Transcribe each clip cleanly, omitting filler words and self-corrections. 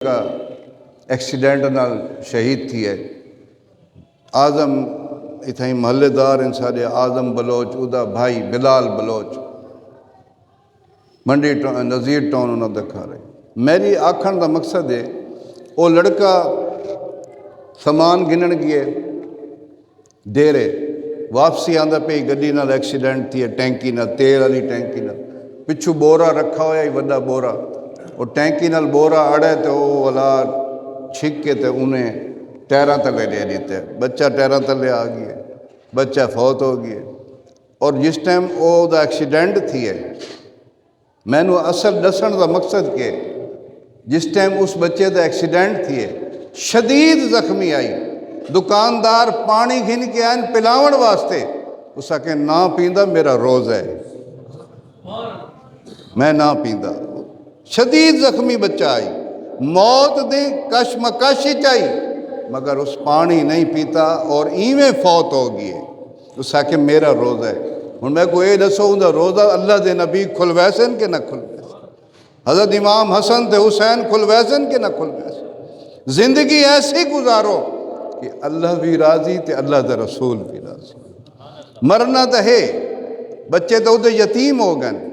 का एक्सीडेंट नाल शहीद थी है। आज़म इथाई महल्लेदार इन सारे आज़म बलोच उदा भाई बिलाल बलोच मंडी नज़ीर टाउन उन्होंने दिखा रहे। मेरी आखण का मकसद है वो लड़का समान गिनन गए डेरे वापसी आंदा पे गड्डी नाल एक्सीडेंट थी है। टैंकी ना तेल वाली टैंकी ना पिछू बोरा रखा होया ही वड्डा बोरा वो टैंकी नाल बोरा अड़े तो वो वाला छिक के तो उन्हें टैर थले ले दिते। बच्चा टैर थले आ गया, बच्चा फौत हो गया। और जिस टाइम वो एक्सीडेंट थी है मैनू असल दसन का मकसद के जिस टाइम उस बच्चे का एक्सीडेंट थी है शदीद जख्मी आई। दुकानदार पानी घिन के आन पिलावन वास्ते उस आके ना पींदा मेरा रोज़ है, मैं ना पींदा। शदीद जख्मी बच्चा आई, मौत दी कशमकश आई, मगर उस पानी नहीं पीता और इवें फौत हो गई। उस आके मेरा रोज़ा है। हुण मैं को ये दसो उनका रोज़ा अल्लाह के नबी खुलवैसन के न खुलवैसन, हज़रत इमाम हसन ते हुसैन खुलवैसन के न खुलवैसन। जिंदगी ऐसी गुजारो कि अल्लाह भी राज़ी ते अल्लाह के रसूल भी राज़ी। मरना तो है, बच्चे तो उधर यतीम हो गए,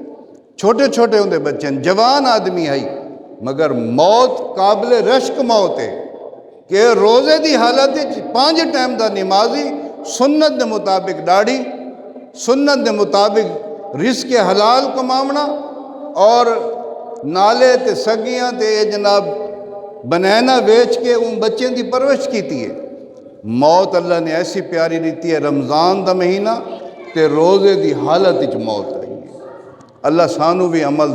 छोटे छोटे होंगे बच्चे, जवान आदमी आई, मगर मौत काबिल रश्क मौत है कि रोज़े की हालत 5 टाइम का नमाजी, सुन्नत के मुताबिक दाढ़ी, सुन्नत के मुताबिक रिस्क हलाल कमावना और नाले ते सगियां ते जनाब बनैना वेच के उन बच्चों की परवरिश की है। मौत अल्लाह ने ऐसी प्यारी दी है, रमज़ान का महीना ते रोज़े की हालत मौत आई है। अल्लाह सानू भी अमल